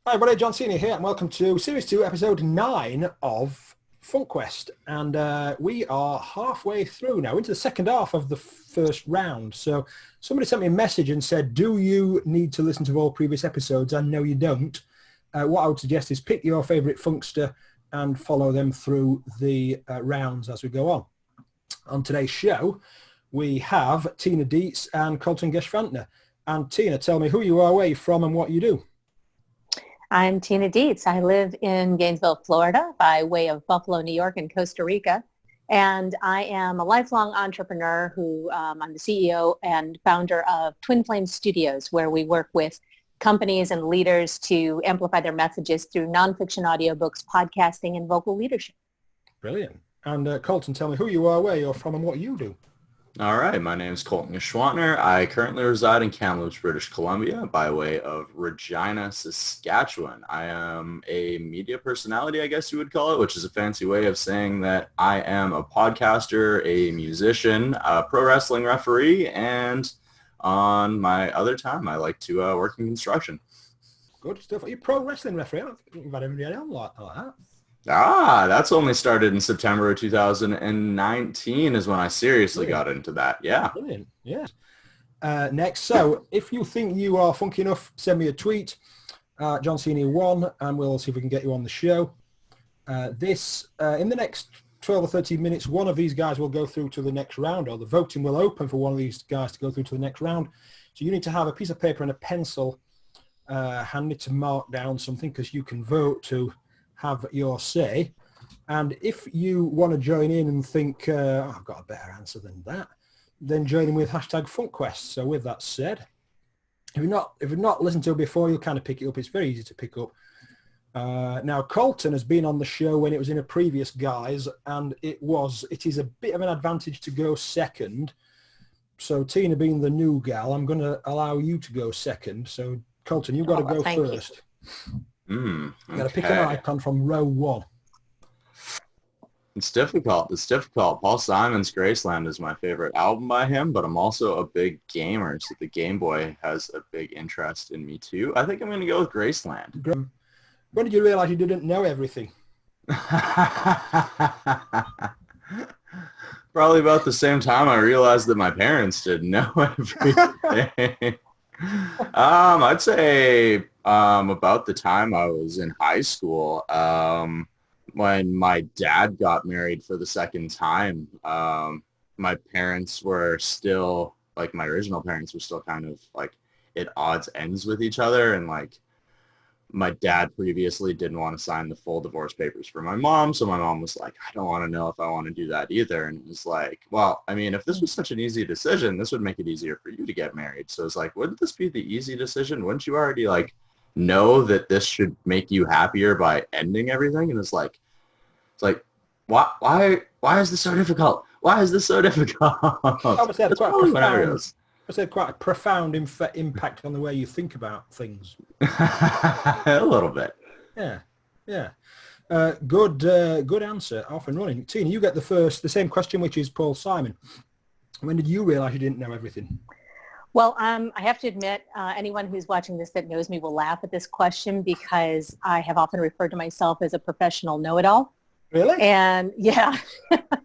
Hi everybody, John Cena here and welcome to Series 2, Episode 9 of FunkQuest. And we are halfway through now, into the second half of the first round. So somebody sent me a message and said, do you need to listen to all previous episodes? And no, you don't. What I would suggest is pick your favourite Funkster and follow them through the rounds as we go on. On today's show, we have Tina Dietz and Colton Geschwandtner. And Tina, tell me who you are, where you're from and what you do. I'm Tina Dietz. I live in Gainesville, Florida, by way of Buffalo, New York, and Costa Rica. And I am a lifelong entrepreneur who I'm the CEO and founder of Twin Flame Studios, where we work with companies and leaders to amplify their messages through nonfiction audiobooks, podcasting, and vocal leadership. Brilliant. And Colton, tell me who you are, where you're from, and what you do. All right, my name is Colton Geschwandtner. I currently reside in Kamloops, British Columbia, by way of Regina, Saskatchewan. I am a media personality, I guess you would call it, which is a fancy way of saying that I am a podcaster, a musician, a pro wrestling referee, and on my other time, I like to work in construction. Good stuff. Are you a pro wrestling referee? I don't think you've had anybody else like that. That's only started in September of 2019 is when I seriously got into that. Yeah. Brilliant. Yeah. Next, so if you think you are funky enough, send me a tweet, John Cena 1, and we'll see if we can get you on the show. In the next 12 or 13 minutes, one of these guys will go through to the next round, or the voting will open for one of these guys to go through to the next round. So you need to have a piece of paper and a pencil handy to mark down something, because you can vote to have your say. And if you want to join in and think, I've got a better answer than that, then join in with hashtag FunkQuest. So with that said, if you've not listened to it before, you'll kind of pick it up. It's very easy to pick up. Now, Colton has been on the show when it was in a previous guise, and it is a bit of an advantage to go second. So Tina, being the new gal, I'm going to allow you to go second. So Colton, you've got to go first. You got to pick an icon from row 1. It's difficult. Paul Simon's Graceland is my favorite album by him, but I'm also a big gamer, so the Game Boy has a big interest in me too. I think I'm going to go with Graceland. When did you realize you didn't know everything? Probably about the same time I realized that my parents didn't know everything. I'd say about the time I was in high school, when my dad got married for the second time. My parents were still, like, my original parents were still kind of like at odds ends with each other, and like my dad previously didn't want to sign the full divorce papers for my mom, so my mom was like, I don't want to know if I want to do that either. And it was like, well, I mean, if this was such an easy decision, this would make it easier for you to get married. So it's like, wouldn't this be the easy decision? Wouldn't you already like know that this should make you happier by ending everything? And it's like why is this so difficult? Why is this so difficult? Obviously, that's quite a profound impact on the way you think about things. A little bit. Yeah. Good answer. Off and running. Tina, you get the same question, which is Paul Simon. When did you realize you didn't know everything? Well, I have to admit, anyone who's watching this that knows me will laugh at this question, because I have often referred to myself as a professional know-it-all. Really? And yeah,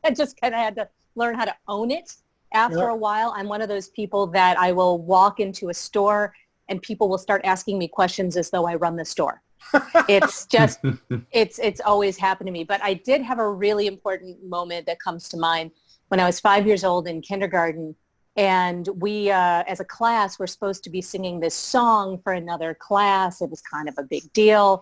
I just kind of had to learn how to own it. After a while, I'm one of those people that I will walk into a store and people will start asking me questions as though I run the store. It's just, it's always happened to me. But I did have a really important moment that comes to mind when I was 5 years old in kindergarten. And we, as a class, were supposed to be singing this song for another class. It was kind of a big deal.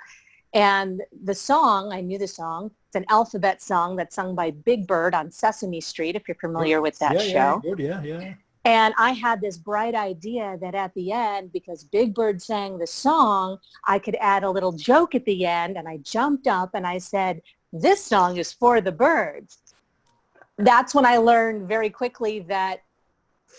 And the song, I knew the song. It's an alphabet song that's sung by Big Bird on Sesame Street, if you're familiar with that show. Yeah. And I had this bright idea that at the end, because Big Bird sang the song, I could add a little joke at the end. And I jumped up and I said, this song is for the birds. That's when I learned very quickly that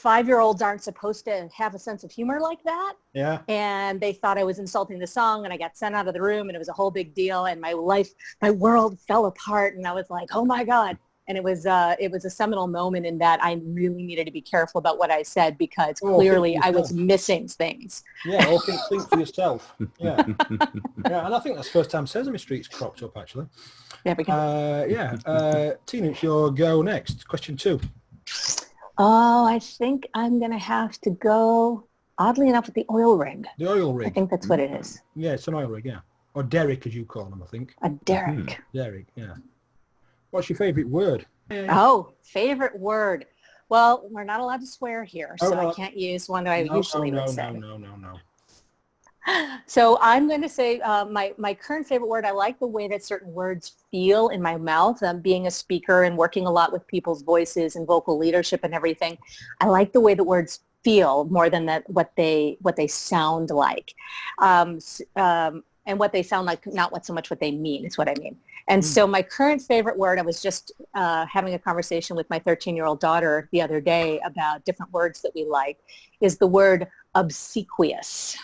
5-year-olds aren't supposed to have a sense of humor like that. Yeah. And they thought I was insulting the song, and I got sent out of the room, and it was a whole big deal, and my world fell apart, and I was like, oh my God. And it was a seminal moment in that I really needed to be careful about what I said because clearly I was missing things. Yeah, or think for yourself. Yeah. Yeah, and I think that's the first time Sesame Street's cropped up, actually. There we go. Tina, it's your go next. Question 2. Oh, I think I'm going to have to go, oddly enough, with the oil rig. The oil rig. I think that's what it is. Yeah, it's an oil rig, yeah. Or derrick, as you call them, I think. A derrick. Derrick, yeah. What's your favourite word? Oh, favorite word. Well, we're not allowed to swear here, so I can't use one that I usually would say. No. So I'm going to say my current favorite word, I like the way that certain words feel in my mouth. Being a speaker and working a lot with people's voices and vocal leadership and everything, I like the way the words feel more than what they sound like. And what they sound like, not so much what they mean, is what I mean. And so my current favorite word, I was just having a conversation with my 13-year-old daughter the other day about different words that we like, is the word obsequious.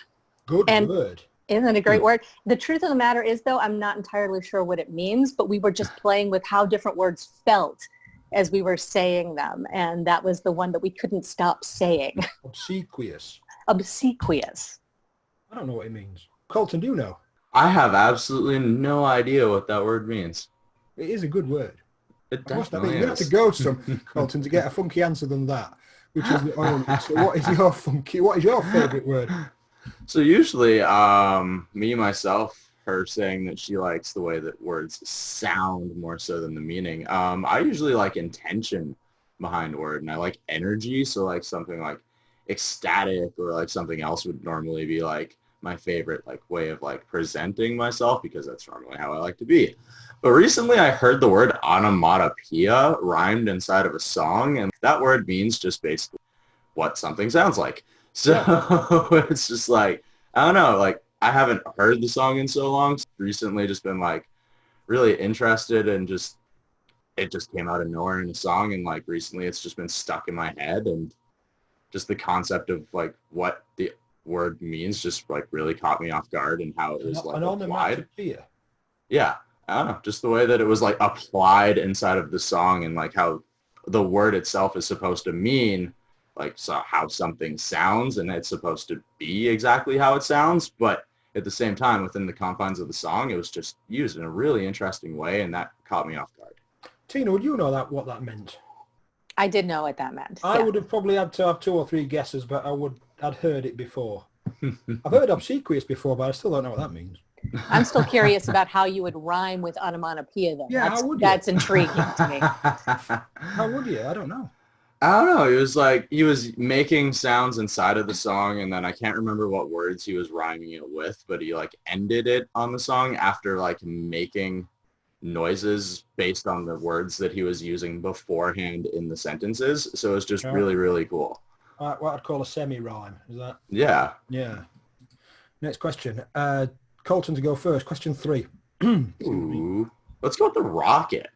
Good word. Isn't it a great word? The truth of the matter is, though, I'm not entirely sure what it means, but we were just playing with how different words felt as we were saying them. And that was the one that we couldn't stop saying. Obsequious. Obsequious. I don't know what it means. Colton, do you know? I have absolutely no idea what that word means. It is a good word. It definitely you have to go some, Colton, to get a funky answer than that, which is the oil rig. So what is your favourite word? So usually, me, myself, her saying that she likes the way that words sound more so than the meaning. I usually like intention behind a word, and I like energy. So like something like ecstatic or like something else would normally be like my favorite like way of like presenting myself because that's normally how I like to be. But recently I heard the word onomatopoeia rhymed inside of a song, and that word means just basically what something sounds like. So it's just like, I don't know, like I haven't heard the song in so long. So recently just been like really interested and just, it just came out of nowhere in a song. And like recently it's just been stuck in my head, and just the concept of like what the word means just like really caught me off guard and how it was like applied. Yeah. I don't know, just the way that it was like applied inside of the song and like how the word itself is supposed to mean like so how something sounds, and it's supposed to be exactly how it sounds, but at the same time within the confines of the song it was just used in a really interesting way, and that caught me off guard. Tina, would you know what that meant? I did know what that meant. I would have probably had to have 2 or 3 guesses, but I'd heard it before. I've heard obsequious before, but I still don't know what that means. I'm still curious about how you would rhyme with onomatopoeia then. Yeah, how would you? That's intriguing to me. How would you? I don't know. I don't know. It was like he was making sounds inside of the song, and then I can't remember what words he was rhyming it with, but he like ended it on the song after like making noises based on the words that he was using beforehand in the sentences. So it was just really, really cool. What I'd call a semi-rhyme, is that? Yeah. Yeah. Next question. Colton to go first. Question 3. Ooh. Let's go with the rocket.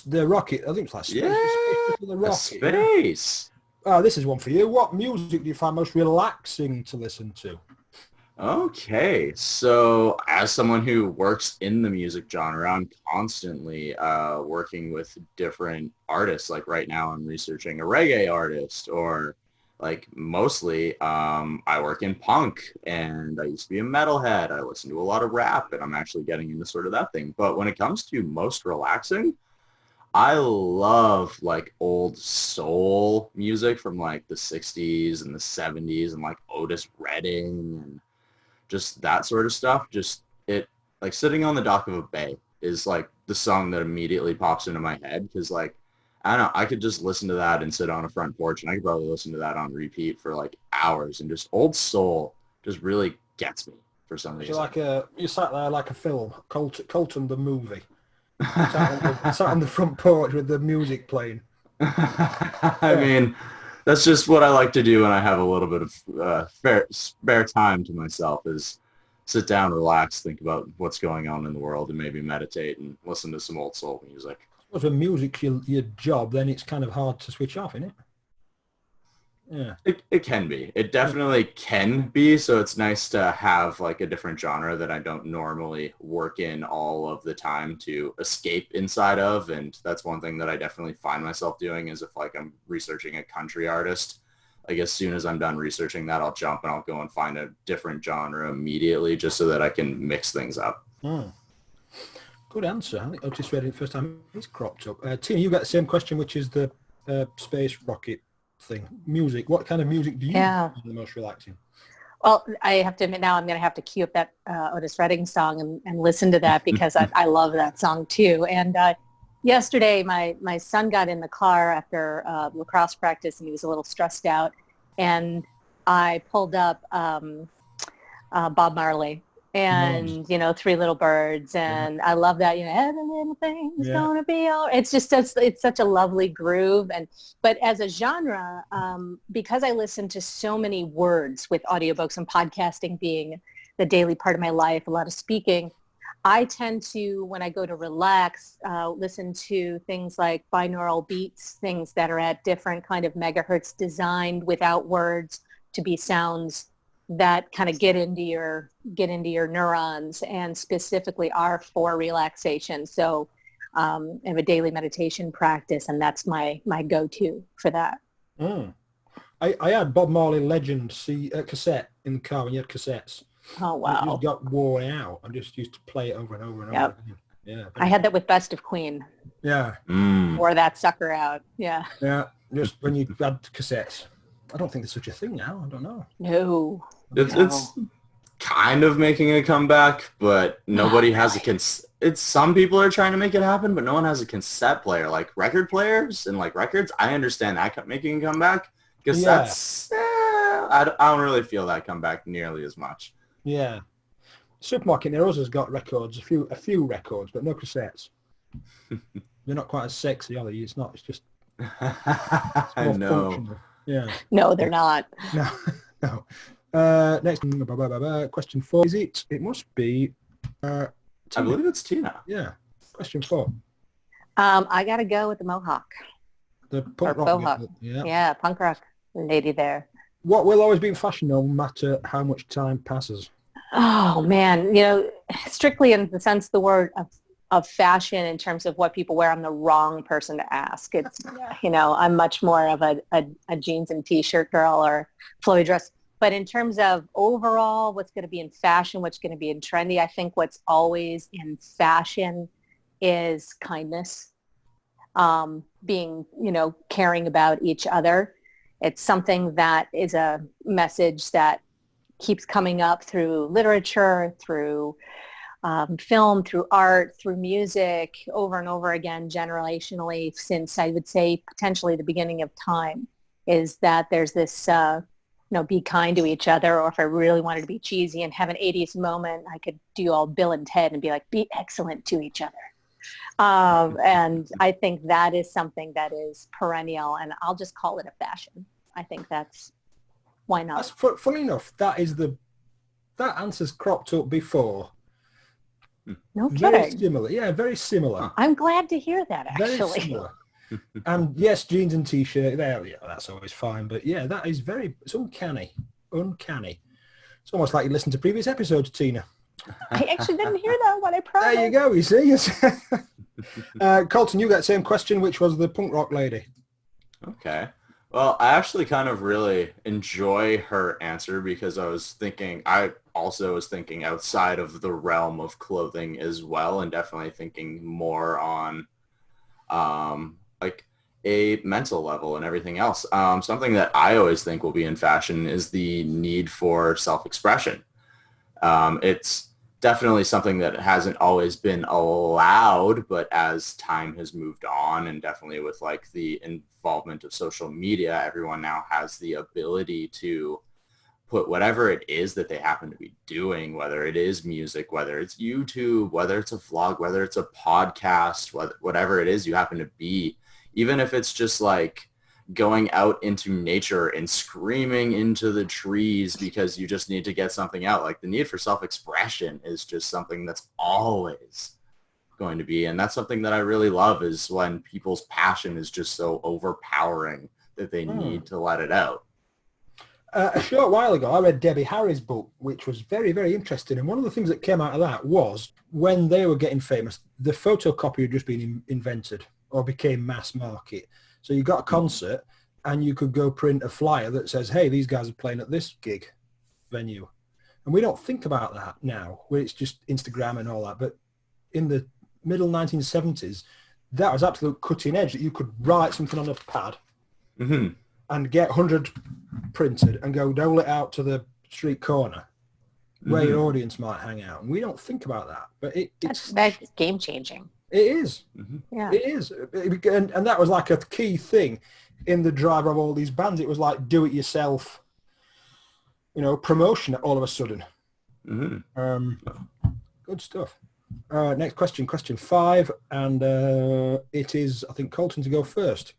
The rocket. I think it's like space. Yeah. The rocket. Space. This is one for you. What music do you find most relaxing to listen to? Okay, so as someone who works in the music genre, I'm constantly working with different artists. Like right now I'm researching a reggae artist, or like mostly I work in punk, and I used to be a metalhead. I listen to a lot of rap, and I'm actually getting into sort of that thing. But when it comes to most relaxing, I love like old soul music from like the 60s and the 70s and like Otis Redding and just that sort of stuff. Just it like sitting on the dock of a bay is like the song that immediately pops into my head, because like I don't know, I could just listen to that and sit on a front porch, and I could probably listen to that on repeat for like hours, and just old soul just really gets me for some reason. You sat there like a film, Colton the movie. sat on the front porch with the music playing. I mean, that's just what I like to do when I have a little bit of spare time to myself, is sit down, relax, think about what's going on in the world, and maybe meditate and listen to some old soul music. When music's your job, then it's kind of hard to switch off, isn't it? Yeah. It can be. It definitely can be. So it's nice to have like a different genre that I don't normally work in all of the time to escape inside of. And that's one thing that I definitely find myself doing is if like I'm researching a country artist, like as soon as I'm done researching that, I'll jump and I'll go and find a different genre immediately just so that I can mix things up. Good answer. I think Otis read it the first time it's cropped up. Tina, you got the same question, which is the space rocket thing. Music. What kind of music do you find the most relaxing? Well, I have to admit now I'm going to have to cue up that Otis Redding song and listen to that because I love that song too. And yesterday my son got in the car after lacrosse practice and he was a little stressed out. And I pulled up Bob Marley and, you know, Three Little Birds. And I love that, you know, every little thing's gonna be all right. It's just, it's such a lovely groove. But as a genre, because I listen to so many words with audiobooks and podcasting being the daily part of my life, a lot of speaking, I tend to, when I go to relax, listen to things like binaural beats, things that are at different kind of megahertz designed without words to be sounds that kind of get into your neurons and specifically are for relaxation. So I have a daily meditation practice and that's my go-to for that. I had Bob Marley Legend cassette in the car when you had cassettes. Oh, wow. It just got worn out. I just used to play it over and over and over again. Yeah. I had that with Best of Queen. Yeah. Wore that sucker out. Yeah. Yeah. Just when you had cassettes. I don't think there's such a thing now. I don't know. No. It's kind of making a comeback, but nobody has it's some people are trying to make it happen, but no one has a cassette player. Like record players and like records, I understand that making a comeback. Cassettes, I don't really feel that comeback nearly as much. Yeah. Supermarket near us has got records, a few records, but no cassettes. They're not quite as sexy, are they? It's not. It's just. I know. Functional. Yeah. No, they're not. No. Next question 4. Is it? It must be. I believe it's Tina. Yeah. Question 4. I got to go with the Mohawk. The punk rock. Bohawk. Yeah, punk rock lady there. What will always be in fashion, no matter how much time passes? Oh man, you know, strictly in the sense of the word of fashion in terms of what people wear, I'm the wrong person to ask. It's, you know, I'm much more of a jeans and t-shirt girl or flowy dress. But in terms of overall, what's going to be in fashion, what's going to be in trendy, I think what's always in fashion is kindness, being, you know, caring about each other. It's something that is a message that keeps coming up through literature, through film, through art, through music, over and over again, generationally, since I would say potentially the beginning of time, is that there's this, you know, be kind to each other, or if I really wanted to be cheesy and have an 80s moment, I could do all Bill and Ted and be like, be excellent to each other. And I think that is something that is perennial, and I'll just call it a fashion. I think that's, why not? That's funny enough. That answer's cropped up before. No Very kidding. similar. Yeah, very similar. I'm glad to hear that, Very actually. similar. And yes, jeans and t-shirt. There, yeah, that's always fine. But yeah, that is it's uncanny. It's almost like you listened to previous episodes, Tina. I actually didn't hear that one, I promise. There you go, you see. Colton, you got the same question, which was the punk rock lady. Okay. Well, I actually kind of really enjoy her answer because I also was thinking outside of the realm of clothing as well, and definitely thinking more on like a mental level and everything else. Something that I always think will be in fashion is the need for self-expression. It's definitely something that hasn't always been allowed, but as time has moved on, and definitely with like the involvement of social media, everyone now has the ability to put whatever it is that they happen to be doing, whether it is music, whether it's YouTube, whether it's a vlog, whether it's a podcast, whatever it is you happen to be, even if it's just like going out into nature and screaming into the trees because you just need to get something out. Like the need for self-expression is just something that's always going to be. And that's something that I really love, is when people's passion is just so overpowering that they need to let it out. A short while ago, I read Debbie Harry's book, which was very, very interesting. And one of the things that came out of that was when they were getting famous, the photocopy had just been invented or became mass market. So you got a concert and you could go print a flyer that says, hey, these guys are playing at this gig venue. And we don't think about that now, where it's just Instagram and all that. But in the middle 1970s, that was absolute cutting edge, that you could write something on a pad and get 100 printed and go dole it out to the street corner where your audience might hang out. And we don't think about that. But that's game changing. It is. Yeah. It is. And that was like a key thing in the driver of all these bands. It was like do it yourself, promotion all of a sudden. Good stuff. Next question 5, and it is, I think, Colton to go first.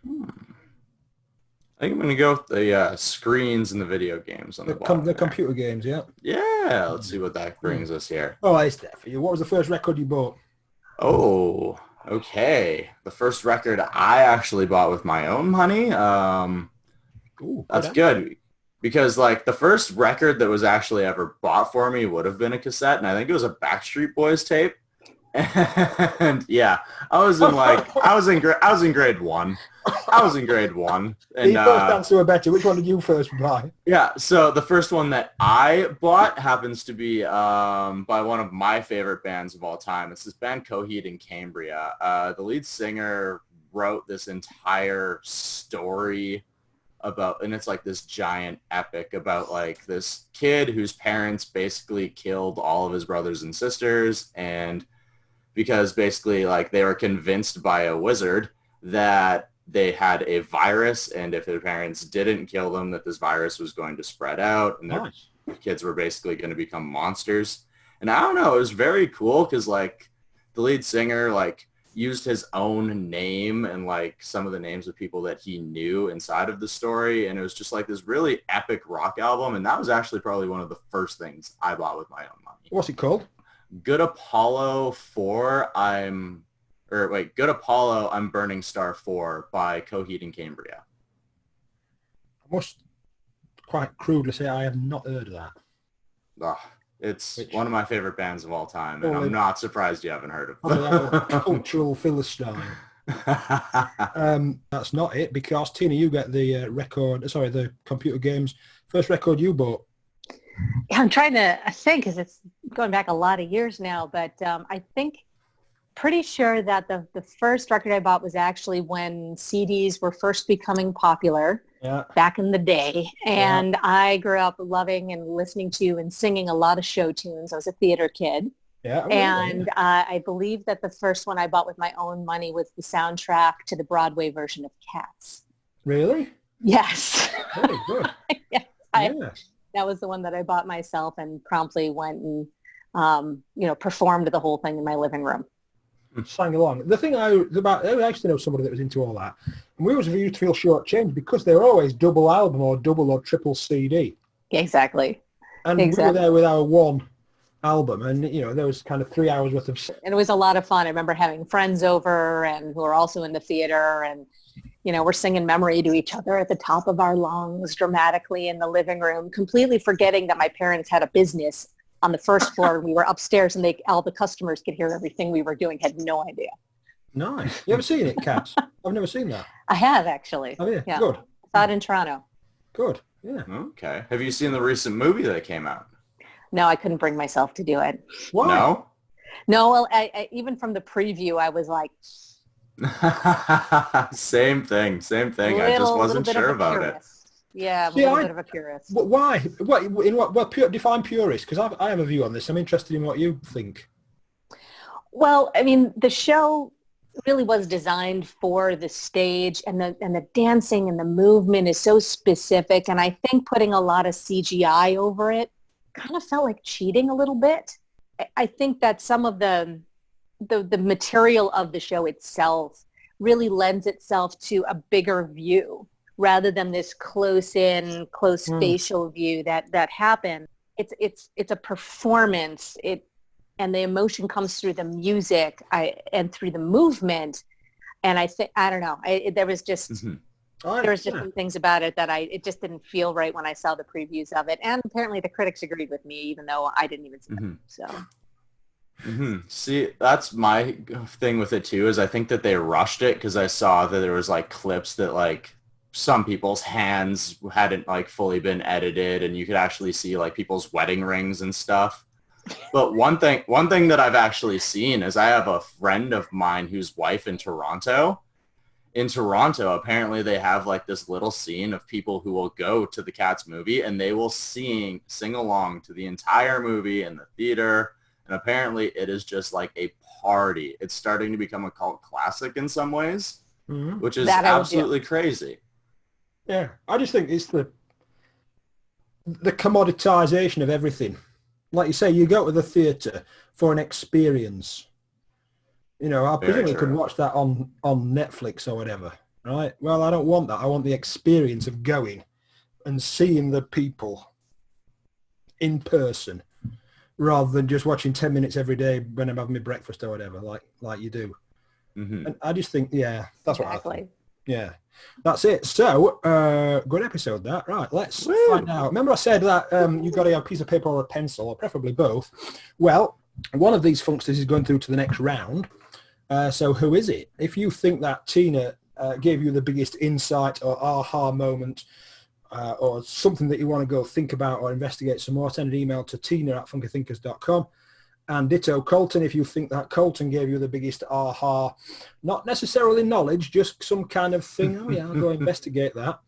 I think I'm going to go with the screens in the video games on the bottom. The computer games, yeah. Yeah, let's see what that brings us here. Oh, it's there for you. What was the first record you bought? Oh, okay. The first record I actually bought with my own money. That's good. Because, the first record that was actually ever bought for me would have been a cassette, and I think it was a Backstreet Boys tape. And yeah, I was in grade 1. I was in grade 1. And the first answer were better. Which one did you first buy? Yeah, so the first one that I bought happens to be by one of my favorite bands of all time. It's this band Coheed and Cambria. The lead singer wrote this entire story about, and it's like this giant epic about this kid whose parents basically killed all of his brothers and sisters, and because basically they were convinced by a wizard that they had a virus, and if their parents didn't kill them, that this virus was going to spread out, and their kids were basically going to become monsters. And I don't know, it was very cool because the lead singer used his own name and some of the names of people that he knew inside of the story, and it was just this really epic rock album. And that was actually probably one of the first things I bought with my own money. What's it called? Good Apollo 4, I'm Burning Star 4 by Coheed and Cambria. I must quite crudely say I have not heard of that. It's one of my favorite bands of all time, and I'm not surprised you haven't heard of it. Cultural Philistine. That's not it, because Tina, you get the the computer games. First record you bought? Yeah, I'm trying to think, because it's going back a lot of years now, but I think pretty sure that the first record I bought was actually when CDs were first becoming popular back in the day. And I grew up loving and listening to and singing a lot of show tunes. I was a theater kid. Yeah. And I believe that the first one I bought with my own money was the soundtrack to the Broadway version of Cats. Really? Yes. Very good. Yes. That was the one that I bought myself and promptly went and, performed the whole thing in my living room. Sang along. The thing I actually know somebody that was into all that, and we always used to feel shortchanged because they were always double album or double or triple CD. Exactly. And we were there with our one album, and there was kind of 3 hours worth of. And it was a lot of fun. I remember having friends over and who were also in the theater, and we're singing Memory to each other at the top of our lungs dramatically in the living room, completely forgetting that my parents had a business on the first floor, and we were upstairs, and all the customers could hear everything we were doing. Had no idea. Nice. You ever seen it, Cats? I've never seen that. I have, actually. Oh, yeah. Yeah. Good. I saw it in Toronto. Good. Yeah. Okay. Have you seen the recent movie that came out? No, I couldn't bring myself to do it. Why? No? No, well, I even from the preview, I was like... Same thing. I just wasn't sure about it. Yeah, a little bit of a purist. Why? Define purist, because I have a view on this. I'm interested in what you think. Well, I mean, the show really was designed for the stage, and the dancing and the movement is so specific, and I think putting a lot of CGI over it kind of felt like cheating a little bit. I think that some of the material of the show itself really lends itself to a bigger view rather than this close facial view that happened. It's a performance. And the emotion comes through the music and through the movement. And I don't know. There was just There was just some things about it that it just didn't feel right when I saw the previews of it. And apparently the critics agreed with me, even though I didn't even see it. So. See, that's my thing with it too, is I think that they rushed it because I saw that there was like clips that like some people's hands hadn't like fully been edited and you could actually see like people's wedding rings and stuff. But one thing that I've actually seen is I have a friend of mine whose wife in Toronto, apparently they have like this little scene of people who will go to the Cats movie and they will sing along to the entire movie in the theater. And apparently it is just like a party. It's starting to become a cult classic in some ways, which is absolutely crazy. Yeah, I just think it's the commoditization of everything. Like you say, you go to the theatre for an experience. You know, I presume you can watch that on Netflix or whatever, right? Well, I don't want that. I want the experience of going and seeing the people in person rather than just watching 10 minutes every day when I'm having my breakfast or whatever, like you do. And I just think, that's what I think. Yeah, that's it. So, good episode that. Right, let's find out. Remember I said that you've got to have a piece of paper or a pencil, or preferably both. Well, one of these Funksters is going through to the next round. So who is it? If you think that Tina gave you the biggest insight or aha moment, or something that you want to go think about or investigate some more, send an email to tina@FunkyThinkers.com. And ditto Colton, if you think that Colton gave you the biggest aha, not necessarily knowledge, just some kind of thing, I'll go investigate that.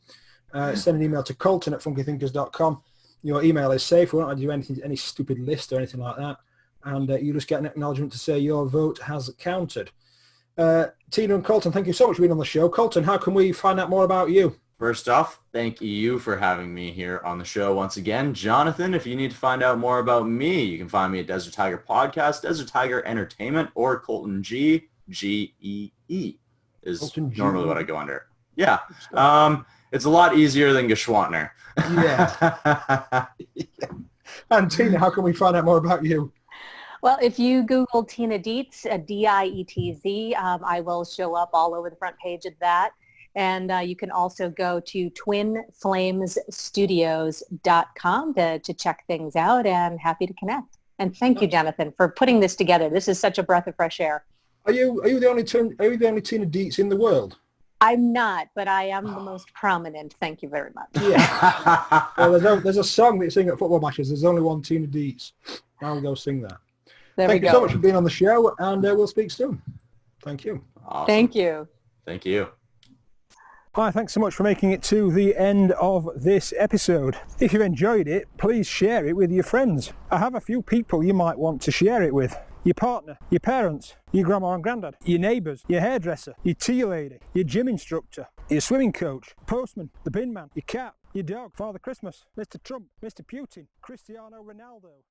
Send an email to Colton@FunkyThinkers.com. Your email is safe. We won't do any stupid list or anything like that. And you just get an acknowledgement to say your vote has counted. Tina and Colton, thank you so much for being on the show. Colton, how can we find out more about you? First off, thank you for having me here on the show once again. Jonathan, if you need to find out more about me, you can find me at Desert Tiger Podcast, Desert Tiger Entertainment, or Colton G, G-E-E is Colton normally what I go under. Yeah. It's a lot easier than Geschwandtner. Yeah. And Tina, how can we find out more about you? Well, if you Google Tina Dietz, D-I-E-T-Z, I will show up all over the front page of that. And you can also go to twinflamesstudios.com to check things out, and happy to connect. And thank you, Jonathan, for putting this together. This is such a breath of fresh air. Are you the only Tina Dietz in the world? I'm not, but I am the most prominent. Thank you very much. Yeah. Well, there's a song that you sing at football matches. There's only one Tina Dietz. I'll go sing that. Thank you so much for being on the show, and we'll speak soon. Thank you. Awesome. Thank you. Thank you. Hi, thanks so much for making it to the end of this episode. If you've enjoyed it, please share it with your friends. I have a few people you might want to share it with. Your partner, your parents, your grandma and granddad, your neighbours, your hairdresser, your tea lady, your gym instructor, your swimming coach, postman, the bin man, your cat, your dog, Father Christmas, Mr. Trump, Mr. Putin, Cristiano Ronaldo.